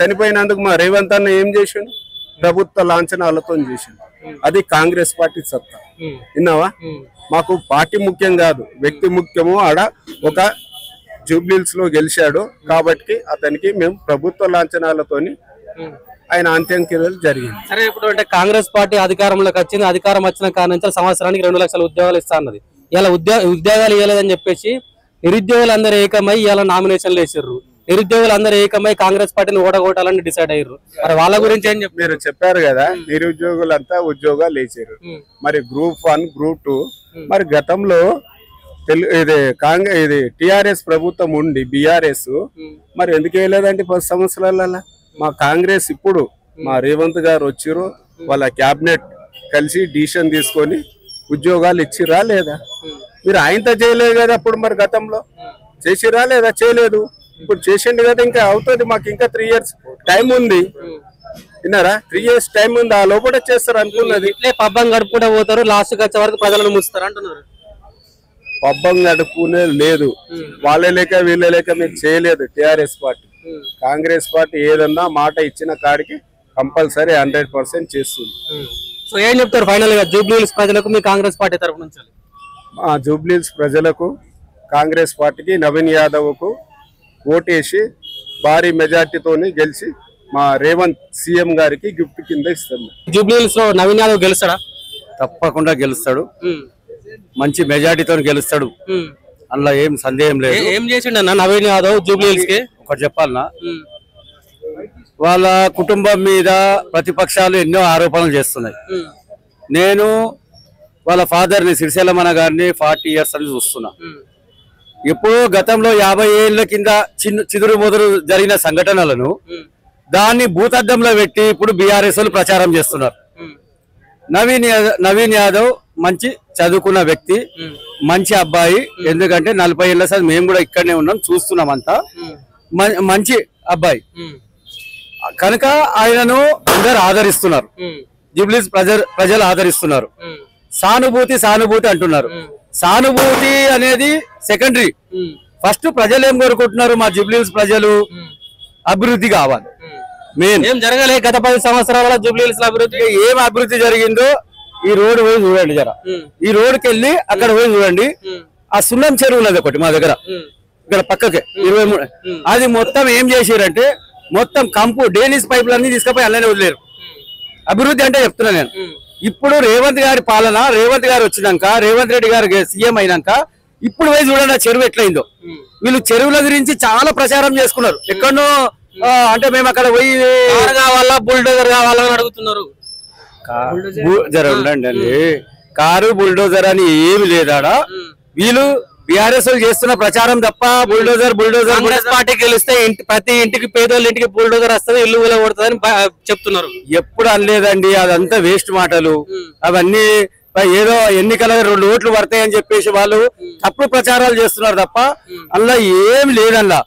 చనిపోయినందుకు మా రేవంత్ అన్న ఏం చేసిండు? ప్రభుత్వ లాంఛనాలతో చేసిండు. అది కాంగ్రెస్ పార్టీ సత్తా. విన్నావా? మాకు పార్టీ ముఖ్యం కాదు, వ్యక్తి ముఖ్యము. ఆడ ఒక జూబ్లీహిల్స్ లో గెలిచాడు కాబట్టి అతనికి మేము ప్రభుత్వ లాంఛనాలతోని ఆయన అంత్యక్రియలు జరిగింది. సరే, ఇప్పుడు అంటే కాంగ్రెస్ పార్టీ అధికారంలోకి వచ్చింది. అధికారం వచ్చిన కారణం నుంచి సంవత్సరానికి 2 లక్షల ఉద్యోగాలు ఇస్తా అన్నది. ఇలా ఉద్యోగాలు ఇవ్వలేదని చెప్పేసి నిరుద్యోగులందరూ ఏకమై ఇలా నామినేషన్లు వేసారు. నిరుద్యోగులందరూ ఏకమై కాంగ్రెస్ పార్టీని ఓడగొట్టాలని డిసైడ్ అయ్యారు. మరి వాళ్ళ గురించి ఏం చెప్పారు? మీరు చెప్పారు కదా, నిరుద్యోగులంతా ఉద్యోగాలు వేసారు. మరి గ్రూప్ 1, గ్రూప్ 2 మరి గతంలో ఇది టిఆర్ఎస్ ప్రభుత్వం ఉండి బీఆర్ఎస్ మరి ఎందుకు వేయలేదండి 10 సంవత్సరాల? మా కాంగ్రెస్ ఇప్పుడు మా రేవంత్ గారు వచ్చిర్రు, వాళ్ళ క్యాబినెట్ కలిసి డిసిషన్ తీసుకొని ఉద్యోగాలు ఇచ్చిరా లేదా? మీరు ఆయనతో చేయలేదు కదా అప్పుడు. మరి గతంలో చేసిరా లేదా? చేయలేదు. ఇప్పుడు చేసిండు కదా, ఇంకా అవుతుంది. మాకు ఇంకా 3 ఇయర్స్ టైం ఉంది. విన్నారా? 3 ఇయర్స్ టైం ఉంది. ఆ లోపల చేస్తారు అనుకున్నది. ఇట్లే పబ్బం గడుపుకుంటూ పోతారు, లాస్ట్ వచ్చే వరకు ప్రజలను ముస్తారు అంటున్నారు. పబ్బం గడుపుకునే లేదు. వాళ్ళే లేక వీళ్ళే లేక మీకు చేయలేదు టిఆర్ఎస్ పార్టీ. కాంగ్రెస్ పార్టీ ఏదన్నా మాట ఇచ్చిన కాడికి కంపల్సరీ 100% చేస్తుంది. సో ఏం చెప్తారు ఫైనల్ గా జూబ్లీహిల్స్ ప్రజలకు మీ కాంగ్రెస్ పార్టీ తరఫు నుంచి? మా జూబ్లీహిల్స్ ప్రజలకు కాంగ్రెస్ పార్టీకి నవీన్ యాదవ్ కు ఓటేసి భారీ మెజార్టీతోని గెలిచి మా రేవంత్ సీఎం గారికి గిఫ్ట్ కింద ఇస్తాం. జూబ్లీహిల్స్ లో నవీన్ యాదవ్ గెలుస్తాడా? తప్పకుండా గెలుస్తాడు. మంచి మెజార్టీతో గెలుస్తాడు, అందులో ఏం సందేహం లేదు. ఏం చేసిండు అన్న నవీన్ యాదవ్ జూబ్లీహిల్స్ కి? ఒకటి చెప్పాలన్నా, వాళ్ళ కుటుంబం మీద ప్రతిపక్షాలు ఎన్నో ఆరోపణలు చేస్తున్నాయి. నేను వాళ్ళ ఫాదర్ ని సిరిసెల్లమన్న గారిని 40 ఇయర్స్ అని చూస్తున్నా. ఎప్పుడో గతంలో 50 ఏళ్ల కింద చిదురు మొదలు జరిగిన సంఘటనలను దాన్ని భూతద్దంలో పెట్టి ఇప్పుడు బీఆర్ఎస్ ప్రచారం చేస్తున్నారు. నవీన్ యాదవ్ మంచి చదువుకున్న వ్యక్తి, మంచి అబ్బాయి. ఎందుకంటే 40 ఏళ్ల సార్ మేము కూడా ఇక్కడనే ఉన్నాం, చూస్తున్నాం అంతా. మంచి అబ్బాయి కనుక ఆయనను అందరు ఆదరిస్తున్నారు. జూబ్లీహిల్స్ ప్రజలు ఆదరిస్తున్నారు. సానుభూతి అంటున్నారు. సానుభూతి అనేది సెకండరీ. ఫస్ట్ ప్రజలు ఏం కోరుకుంటున్నారు? మా జూబ్లీహిల్స్ ప్రజలు అభివృద్ధి కావాలి. మెయిన్ ఏం జరగలే గత 10 సంవత్సరాల జూబ్లీహిల్స్ అభివృద్ధి. ఏం అభివృద్ధి జరిగిందో ఈ రోడ్డు పోయి చూడండి. జర ఈ రోడ్డుకి వెళ్ళి అక్కడ పోయి చూడండి. ఆ సున్నం చెరువు ఉన్నది ఒకటి మా దగ్గర, ఇక్కడ పక్కకి 23. అది మొత్తం ఏం చేసారంటే మొత్తం కంపు డైలీస్ పైపులన్నీ తీసుకుపోయి అలానే వదిలేరు. అభివృద్ధి అంటే చెప్తున్నా నేను. ఇప్పుడు రేవంత్ గారి పాలన, రేవంత్ గారు వచ్చినాక, రేవంత్ రెడ్డి గారు సీఎం అయినాక ఇప్పుడు పోయి చూడండి ఆ చెరువు ఎట్లయిందో. వీళ్ళు చెరువుల గురించి చాలా ప్రచారం చేసుకున్నారు. ఎక్కడో అంటే మేము అక్కడ పోయి కావాలా బుల్డోజర్ కావాలని అడుగుతున్నారు. జర ఉండండి అండి, కారు బుల్డోజర్ అని ఏమి లేదాడా. వీళ్ళు బీఆర్ఎస్ చేస్తున్న ప్రచారం తప్ప బుల్డోజర్ కాంగ్రెస్ పార్టీ గెలిస్తే ప్రతి ఇంటికి పేదోళ్ళ ఇంటికి బుల్డోజర్ వస్తుంది, ఇల్లు కూలగొడుతుందని చెప్తున్నారు. ఎప్పుడు అనలేదండి, అదంతా వేస్ట్ మాటలు. అవన్నీ ఏదో ఎన్నికల 2 ఓట్లు పడతాయని చెప్పేసి వాళ్ళు తప్పుడు ప్రచారాలు చేస్తున్నారు తప్ప అందులో ఏం లేదల్లా.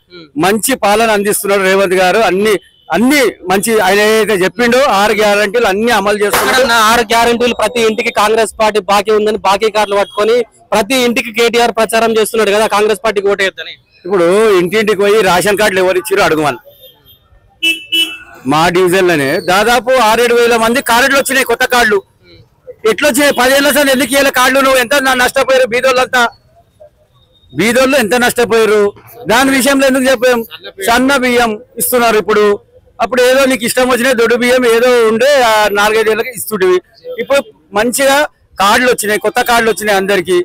మంచి పాలన అందిస్తున్నారు రేవంత్ గారు. అన్ని మంచి ఆయన ఏదైతే చెప్పిండో 6 గ్యారంటీలు అన్ని అమలు చేస్తున్నారు. 6 గ్యారంటీలు ప్రతి ఇంటికి కాంగ్రెస్ పార్టీ బాకీ ఉందని బాకీ కార్డులు పట్టుకొని ప్రతి ఇంటికి కేటీఆర్ ప్రచారం చేస్తున్నాడు కదా, కాంగ్రెస్ పార్టీకి ఓటేద్దని. ఇప్పుడు ఇంటింటికి పోయి రేషన్ కార్డులు ఎవరు ఇచ్చారో అడుగుమని. మా డివిజన్ లోనే దాదాపు 6-7 వేల మంది కార్డులు వచ్చినాయి, కొత్త కార్డులు. ఎట్లొచ్చినాయి? 10 ఏళ్ల సార్ ఎందుకు ఇవ్వాలి కార్డులు? నువ్వు ఎంత నష్టపోయారు బీదోళ్ళంతా? బీదోళ్ళు ఎంత నష్టపోయారు? దాని విషయంలో ఎందుకు చెప్పాం? సన్న బియ్యం ఇస్తున్నారు ఇప్పుడు. అప్పుడు ఏదో నీకు ఇష్టం వచ్చినాయి దొడ్డు బియ్యం ఏదో ఉండే 4-5 ఏళ్ళకి ఇస్తుంటివి. ఇప్పుడు మంచిగా కార్డులు వచ్చినాయి, కొత్త కార్డులు వచ్చినాయి అందరికి.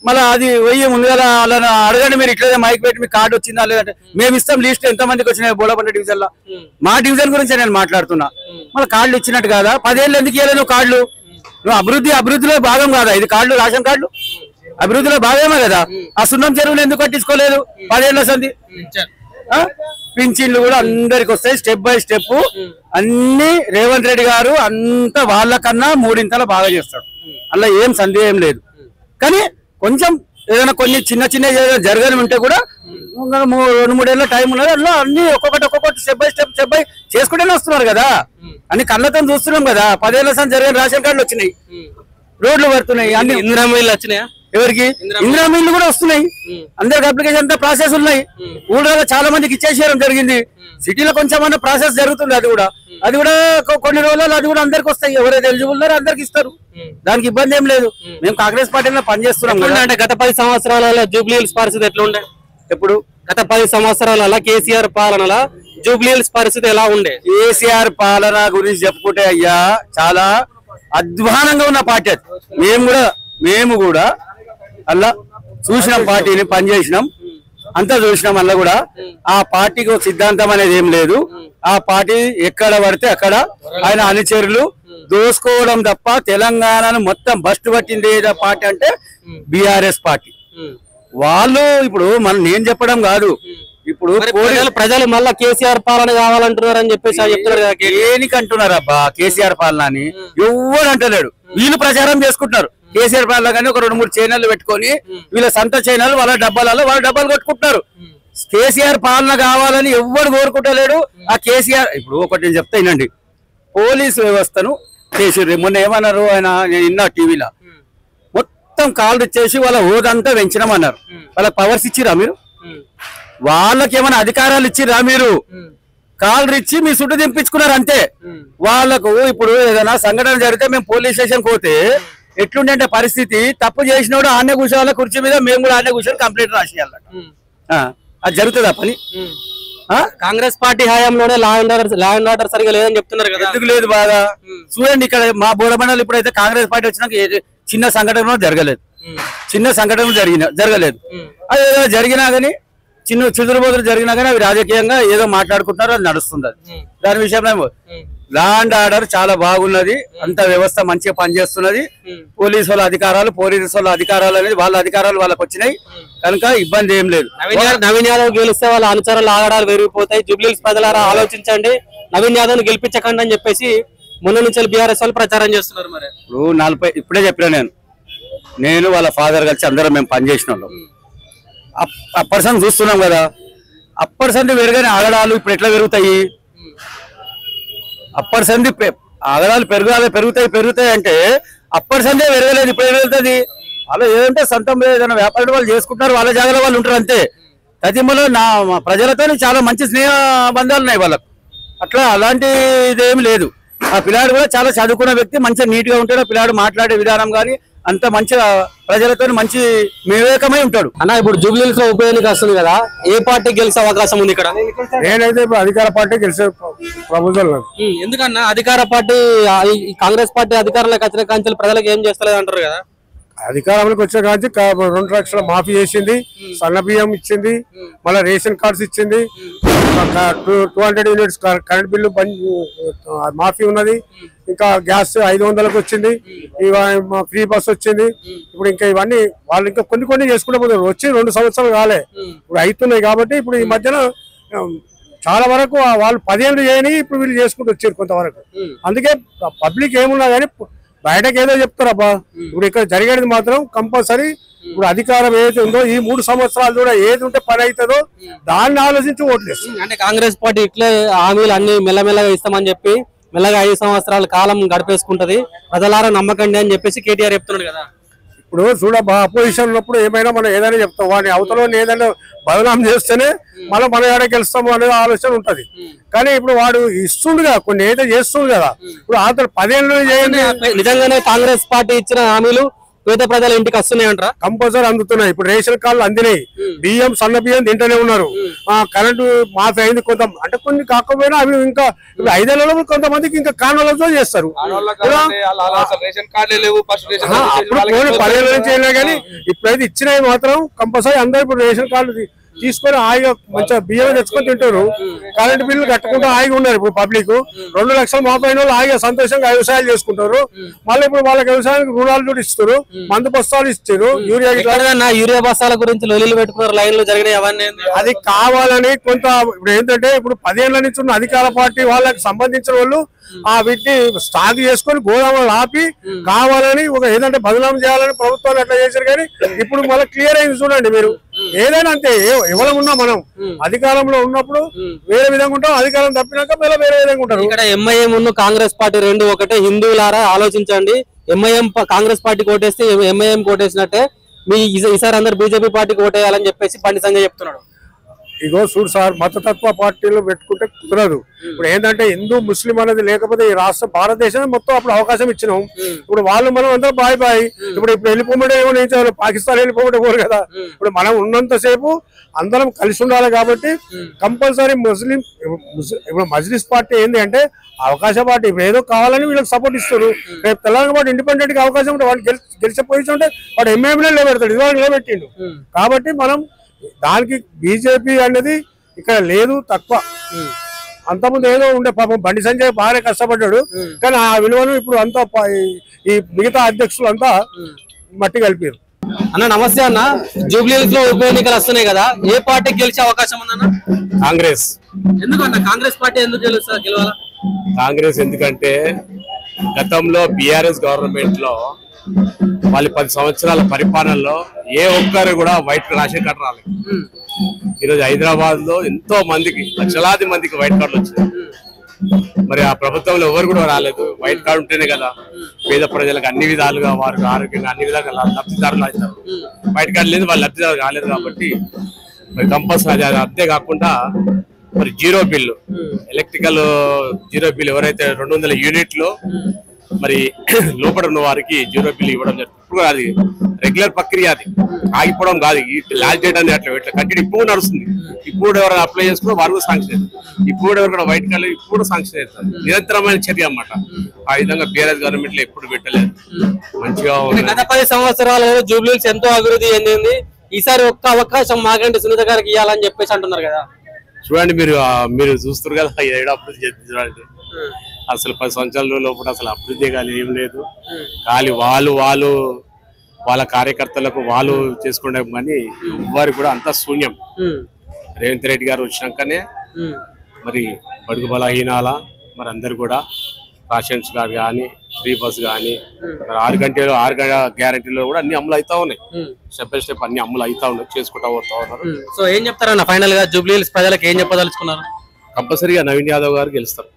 మళ్ళీ అది వెయ్యి ముందుగా అలా అడగండి, మీరు ఇట్లనే మైక్ పెట్టి మీకు కార్డు వచ్చిందా లేదంటే మేము ఇస్తాం లిస్ట్ ఎంత మందికి వచ్చినాయి బోలబండ డివిజన్ లో. మా డివిజన్ గురించి నేను మాట్లాడుతున్నా. మళ్ళీ కార్డులు ఇచ్చినట్టు కాదా? 10 ఏళ్ళు ఎందుకు ఇవ్వలేదు నువ్వు కార్డులు? నువ్వు అభివృద్ధిలో భాగం కాదా ఇది? కార్డులు రేషన్ కార్డులు అభివృద్ధిలో భాగమే కదా. ఆ సున్నం చెరువులు ఎందుకు కట్టించుకోలేదు 10 ఏళ్ల సంది? పింఛన్లు కూడా అందరికి వస్తాయి స్టెప్ బై స్టెప్. అన్ని రేవంత్ రెడ్డి గారు అంత వాళ్ళకన్నా 3 ఇంతలు బాగా చేస్తాడు, అలా ఏం సందేహం లేదు. కానీ కొంచెం ఏదైనా కొన్ని చిన్న జరగని ఉంటే కూడా 2-3 ఏళ్ళ టైం ఉన్నది. అలా అన్ని ఒక్కొక్కటి స్టెప్ బై చేసుకుంటూనే వస్తున్నారు కదా. అన్ని కళ్ళతో చూస్తున్నాం కదా. 10 ఏళ్ల సంది జరిగిన రేషన్ కార్డులు వచ్చినాయి, రోడ్లు పడుతున్నాయి, అన్ని ఇందిరామిల్లు వచ్చినాయా? ఎవరికి? ఇందిరామిల్లు కూడా వస్తున్నాయి. అందరికి అప్లికేషన్ అంతా ప్రాసెస్ ఉన్నాయి. ఊళ్ళో చాలా మందికి ఇచ్చేసేయడం జరిగింది. సిటీలో కొంచెం అన్న ప్రాసెస్ జరుగుతుంది. అది కూడా కొన్ని రోజులు అది కూడా అందరికి వస్తాయి. ఎవరైతే ఎలిజిబుల్ ఉన్నారో అందరికి ఇస్తారు. దానికి ఇబ్బంది ఏం లేదు. మేము కాంగ్రెస్ పార్టీలో పనిచేస్తున్నాం. అంటే గత 10 సంవత్సరాల జూబ్లీ హిల్స్ పరిస్థితి ఎట్లా ఉండే? ఎప్పుడు గత 10 సంవత్సరాల కేసీఆర్ పాలనలో జూబ్లీ హిల్స్ పరిస్థితి ఎలా ఉండే? కేసీఆర్ పాలన గురించి చెప్పుకుంటే అయ్యా చాలా అధ్వానంగా ఉన్న పార్టీ అది. మేము కూడా అలా చూసినాం, పార్టీని పనిచేసినాం, అంతా చూసినాం. అలా కూడా ఆ పార్టీకి సిద్ధాంతం అనేది ఏం లేదు. ఆ పార్టీ ఎక్కడ పడితే అక్కడ ఆయన అనుచరులు దోసుకోవడం తప్ప తెలంగాణను మొత్తం బస్టు పట్టింది ఏదో పార్టీ అంటే బీఆర్ఎస్ పార్టీ. వాళ్ళు ఇప్పుడు నేను చెప్పడం కాదు, ఇప్పుడు ప్రజలు మళ్ళా కేసీఆర్ పాలన కావాలంటున్నారు అని చెప్పేసి చెప్తున్నారు. దేనికంటున్నారు అబ్బా కేసీఆర్ పాలన అని? ఎవరు అంటలేడు. వీళ్ళు ప్రచారం చేసుకుంటున్నారు కేసీఆర్ పాలన. కానీ ఒక 2-3 ఛానళ్లు పెట్టుకొని వీళ్ళ సొంత ఛానల్ వాళ్ళ డబ్బాలు కొట్టుకుంటున్నారు. కేసీఆర్ పాలన కావాలని ఎవ్వరు కోరుకుంటలేడు. ఆ కేసీఆర్ ఇప్పుడు ఒకటి నేను చెప్తా వినండి. పోలీసు వ్యవస్థను చేసి మొన్న ఏమన్నారు ఆయన, నేను విన్నా టీవీలో, మొత్తం కాళ్ళు ఇచ్చేసి వాళ్ళ హోదంతా పెంచినామన్నారు. వాళ్ళకి పవర్స్ ఇచ్చిరా మీరు? వాళ్ళకి ఏమైనా అధికారాలు ఇచ్చిరా మీరు? కాళ్ళు ఇచ్చి మీ చుట్టూ దింపించుకున్నారు అంతే. వాళ్ళకు ఇప్పుడు ఏదైనా సంఘటన జరిగితే మేము పోలీస్ స్టేషన్ పోతే ఎట్లుండే పరిస్థితి, తప్పు చేసినోడు ఆనే కూర్చోవాల కుర్చీ మీద, మేము కూడా ఆనే కూర్చొని కంప్లైంట్ రాసేయాలట. అది జరుగుతుందా పని? కాంగ్రెస్ పార్టీ హయాంలోనే లా అండ్ ఆర్డర్ సరిగా లేదని చెప్తున్నారు కదా. ఎందుకు లేదు బాగా చూడండి. ఇక్కడ మా బోడబండలు ఇప్పుడైతే కాంగ్రెస్ పార్టీ వచ్చినాక చిన్న సంఘటన జరగలేదు. జరగలేదు. అది ఏదో జరిగినా గానీ చిదురుబోదులు జరిగినా కానీ అవి రాజకీయంగా ఏదో మాట్లాడుకుంటున్నారు, అది నడుస్తుంది. దాని విషయంలో లా అండ్ ఆర్డర్ చాలా బాగున్నది, అంత వ్యవస్థ మంచిగా పనిచేస్తున్నది. పోలీసు వాళ్ళ అధికారాలు అనేది వాళ్ళ అధికారాలు వాళ్ళకి వచ్చినాయి కనుక ఇబ్బంది ఏం లేదు. నవీన్ యాదవ్ గెలిస్తే వాళ్ళ అనుచరుల ఆగడాలు పెరిగిపోతాయి. జూబ్లీ హిల్స్ ప్రజలారా ఆలోచించండి, నవీన్ యాదవ్ ను గెలిపించకండి అని చెప్పేసి మొన్న నుంచి బీఆర్ఎస్ వాళ్ళు ప్రచారం చేస్తున్నారు. మరి ఇప్పుడు ఇప్పుడే చెప్పినా నేను వాళ్ళ ఫాదర్ కలిసి అందరం మేము పనిచేసిన వాళ్ళం. అప్పర్సన్ చూస్తున్నాం కదా, అప్పర్సన్ పెరగని ఆగడాలు ఇప్పుడు ఎట్లా పెరుగుతాయి? అప్పర్సంది ఆగడాలు పెరుగుతాయి అంటే అప్పర్సందే పెరగలేదు, ఇప్పుడు పెరుగుతుంది. అలా ఏదంటే సొంతంలో ఏదైనా వ్యాపారం వాళ్ళు చేసుకుంటున్నారు, వాళ్ళ జాగాలో వాళ్ళు ఉంటారు అంతే. తదిమలో ప్రజలతో చాలా మంచి స్నేహ బంధాలు ఉన్నాయి వాళ్ళకు. అట్లా అలాంటి ఇదేమి లేదు. ఆ పిల్లాడు కూడా చాలా చదువుకున్న వ్యక్తి, మంచిగా నీట్ గా ఉంటాడు. పిల్లాడు మాట్లాడే విధానం కానీ అంత మంచిగా ప్రజలతో మంచి వివేకమై ఉంటాడు. అన్న ఇప్పుడు జూబ్లీ హిల్స్ లో ఉప ఎన్నిక వస్తుంది కదా, ఏ పార్టీ గెలిచే అవకాశం ఉంది ఇక్కడ? నేనైతే అధికార పార్టీ గెలిచే ప్రపోజల్. ఎందుకన్నా అధికార పార్టీ కాంగ్రెస్ పార్టీ అధికారంలోకి వచ్చిన కాంచెలు ప్రజలకు ఏం చేస్తలేదు అంటారు కదా? అధికారంలోకి వచ్చే కాంచి 2 లక్షల మాఫీ చేసింది, సన్న బియ్యం ఇచ్చింది, మళ్ళీ రేషన్ కార్డ్స్ ఇచ్చింది, 200 యూనిట్స్ కరెంట్ బిల్లు మాఫీ ఉన్నది, ఇంకా గ్యాస్ 500లకు వచ్చింది, ఫ్రీ బస్ వచ్చింది. ఇప్పుడు ఇంకా ఇవన్నీ వాళ్ళు ఇంకా కొన్ని చేసుకుంటే పోతారు. వచ్చి 2 సంవత్సరాలు కాలే, ఇప్పుడు అవుతున్నాయి. కాబట్టి ఇప్పుడు ఈ మధ్యన చాలా వరకు వాళ్ళు 10 ఏళ్ళు చేయని ఇప్పుడు వీళ్ళు చేసుకుంటూ వచ్చారు కొంతవరకు. అందుకే పబ్లిక్ ఏమున్నా కానీ బయటకు ఏదో చెప్తారబ్బా. ఇప్పుడు ఇక్కడ జరిగేది మాత్రం కంపల్సరీ ఇప్పుడు అధికారం ఏదైతే ఉందో ఈ 3 సంవత్సరాలు కూడా ఏది ఉంటే పని అవుతుందో దాన్ని ఆలోచించి ఓట్లేస్తారు. అంటే కాంగ్రెస్ పార్టీ ఇట్లే హామీలు అన్ని మెల్లమెల్లగా ఇస్తామని చెప్పి మెల్లగా 5 సంవత్సరాల కాలం గడిపేసుకుంటది, ప్రజలారా నమ్మకండి అని చెప్పేసి కేటీఆర్ చెప్తున్నాడు కదా. ఇప్పుడు చూడబ్బా, అపోజిషన్ ఉన్నప్పుడు ఏమైనా మనం ఏదైనా చెప్తాం, వాడిని అవతల ఏదైనా బదనాం చేస్తేనే మనం మన ఏడ గెలుస్తాము అనే ఆలోచన ఉంటది. కానీ ఇప్పుడు వాడు ఇస్తుండగా కొన్ని ఏదో చేస్తుండు కదా. ఇప్పుడు అతను 10 ఏళ్ళు చేయండి. నిజంగానే కాంగ్రెస్ పార్టీ ఇచ్చిన హామీలు పేద ప్రజల ఇంటికి వస్తున్నాయి అంటారా? కంపల్సరీ అందుతున్నాయి. ఇప్పుడు రేషన్ కార్డులు అందినాయి, బియ్యం సన్న బియ్యం తింటూనే ఉన్నారు, కరెంటు మాఫీ అయింది కొంత, అంటే కొన్ని కాకపోయినా అవి ఇంకా ఇప్పుడు 5 ఏళ్లలో కొంతమందికి ఇంకా కారణాలతో చేస్తారు. అప్పుడు 10 ఏళ్ళ నుంచి అయినా కానీ ఇప్పుడైతే ఇచ్చినవి మాత్రం కంపల్సరీ అందరూ ఇప్పుడు రేషన్ కార్డు తీసుకొని హాయిగా మంచిగా బియ్యం తెచ్చుకొని తింటారు, కరెంట్ బిల్లు కట్టుకుంటూ హాయిగా ఉన్నారు. ఇప్పుడు పబ్లిక్ 2 లక్షలు మాపైన వాళ్ళు హాయిగా సంతోషంగా వ్యవసాయాలు చేసుకుంటారు. మళ్ళీ ఇప్పుడు వాళ్ళకి వ్యవసాయానికి రుణాలు కూడా ఇస్తారు, మందు బస్తాలు ఇస్తారు, యూరియా బస్తాల గురించి లొల్లీలు పెట్టుకున్నారు, లైన్లు జరిగినాయి అవన్నీ. అది కావాలని కొంత ఇప్పుడు ఏంటంటే ఇప్పుడు 10 ఏళ్ల నుంచి ఉన్న అధికార పార్టీ వాళ్ళకి సంబంధించిన వాళ్ళు వీటిని స్టాక్ చేసుకొని గోదాములు ఆపి కావాలని ఒక ఏదంటే బదనాం చేయాలని ప్రభుత్వాలు అట్లా చేశారు. కానీ ఇప్పుడు మళ్ళీ క్లియర్ అయింది చూడండి. మీరు ఏదైనా అంతే, ఎవరు ఉన్నా మనం అధికారంలో ఉన్నప్పుడు వేరే విధంగా ఉంటాం, అధికారం తప్పినాక మళ్ళీ వేరే విధంగా ఉంటారు. ఇక్కడ ఎంఐఎం కాంగ్రెస్ పార్టీ 2 ఒకటే. హిందువులారా ఆలోచించండి, ఎంఐఎం కాంగ్రెస్ పార్టీ కోటేస్తే ఎంఐఎం కోటేసినట్టే, మీ ఈసారి అందరు బీజేపీ పార్టీకి ఓటేయాలని చెప్పేసి బండి సంజయ్ చెప్తున్నాడు. ఇగో చూడు సార్, మతతత్వ పార్టీలు పెట్టుకుంటే కుదరదు. ఇప్పుడు ఏంటంటే హిందూ ముస్లిం అనేది లేకపోతే ఈ రాష్ట్ర భారతదేశం మొత్తం అప్పుడు అవకాశం ఇచ్చినాం. ఇప్పుడు వాళ్ళు మనం అందరూ బాయ్ ఇప్పుడు వెళ్ళిపోమంటే ఏమో పాకిస్తాన్ వెళ్ళిపోమంటే పోరు కదా. ఇప్పుడు మనం ఉన్నంతసేపు అందరం కలిసి ఉండాలి. కాబట్టి కంపల్సరీ ఇప్పుడు మజ్లిస్ పార్టీ ఏంటి అంటే అవకాశ పార్టీ. ఇప్పుడు ఏదో కావాలని వీళ్ళకి సపోర్ట్ ఇస్తారు. రేపు తెలంగాణ పార్టీ ఇండిపెండెంట్ గా అవకాశం ఉంటే వాళ్ళు గెలిచే పొజిషన్ ఉంటే వాడు ఎంఐఎంలో నిలబెడతాడు, ఇవాళ నిలబెట్టిండు. కాబట్టి మనం దానికి బీజేపీ అనేది ఇక్కడ లేదు, తక్కువ. అంతకుముందు ఏదో ఉండే పాపం బండి సంజయ్ బాగానే కష్టపడ్డాడు, కానీ ఆ విలువను ఇప్పుడు అంతా ఈ మిగతా అధ్యక్షులు అంతా మట్టి కలిపారు. అన్న నమస్తే అన్న, జూబ్లీహిల్స్ లో ఉప ఎన్నికలు వస్తున్నాయి కదా, ఏ పార్టీకి గెలిచే అవకాశం ఉందన్న? కాంగ్రెస్. ఎందుకన్నా కాంగ్రెస్ పార్టీ ఎందుకు గెలవాలా? కాంగ్రెస్ ఎందుకంటే గతంలో బీఆర్ఎస్ గవర్నమెంట్ లో వాళ్ళు 10 సంవత్సరాల పరిపాలనలో ఏ ఒక్కరు కూడా వైట్ రేషన్ కార్డు రాలేదు. ఈరోజు హైదరాబాద్ లో ఎంతో మందికి, లక్షలాది మందికి వైట్ కార్డులు వచ్చినాయి. మరి ఆ ప్రభుత్వంలో ఎవరు కూడా రాలేదు. వైట్ కార్డు ఉంటేనే కదా పేద ప్రజలకు అన్ని విధాలుగా, వారికి ఆరోగ్యంగా అన్ని విధాలుగా లబ్ధిదారులు అవుతారు. వైట్ కార్డు లేదు, వాళ్ళు లబ్ధిదారులు కాలేదు. కాబట్టి మరి కంపల్సరీ అది అంతేకాకుండా మరి zero bill, electrical zero bill ఎవరైతే 200 యూనిట్లు మరి లోపల ఉన్న వారికి జీరో బిల్ ఇవ్వడం జరుగుతుంది. ఇప్పుడు అది రెగ్యులర్ ప్రక్రియ, అది ఆగిపోవడం కాదు. ఈ లాస్ట్ డేట్ అని అట్లా కంటిన్యూ ఇప్పుడు నడుస్తుంది. ఇప్పుడు ఎవరైనా అప్లై చేసుకున్నా వారికి శాంక్షన్ అవుతుంది. ఇప్పుడు ఎవరైనా వైట్ కార్డు ఇప్పుడు శాంక్షన్ అవుతుంది. నిరంతరమైన చర్య అన్నమాట. ఆ విధంగా బీఆర్ఎస్ గవర్నమెంట్ లో ఎప్పుడు పెట్టలేదు. మంచిగా గత 10 సంవత్సరాలలో జూబ్లీహిల్స్ ఎంతో అభివృద్ధి చెందింది. ఈసారి ఒక్క అవకాశం మాకంటే సునీత గారికి ఇవ్వాలని చెప్పేసి అంటున్నారు కదా. చూడండి, మీరు చూస్తారు కదా ఏడు అభివృద్ధి చేస్తుంది. చూడండి, అసలు 10 సంవత్సరాల లోపల అసలు అభివృద్ధి కానీ ఏం లేదు. ఖాళీ వాళ్ళ కార్యకర్తలకు వాళ్ళు చేసుకునే కానీ వారికి కూడా అంతా శూన్యం. రేవంత్ రెడ్డి గారు వచ్చినాకనే మరి బడుగు బలహీనాల మరి అందరు కూడా రేషన్స్ కార్డు కానీ, ఫ్రీ బస్ కానీ, 6 గ్యారెంటీలో కూడా అన్ని అమలు అవుతా ఉన్నాయి. స్టెప్ బై స్టెప్ అన్ని అమలు అవుతా ఉన్నాయి, చేసుకుంటా పోతా ఉన్నారు. సో ఏం చెప్తారన్న ఫైనల్ గా జూబ్లీహిల్స్ ప్రజలకు ఏం చెప్పదలుచుకున్నారు? కంపల్సరీగా నవీన్ యాదవ్ గారు గెలుస్తారు.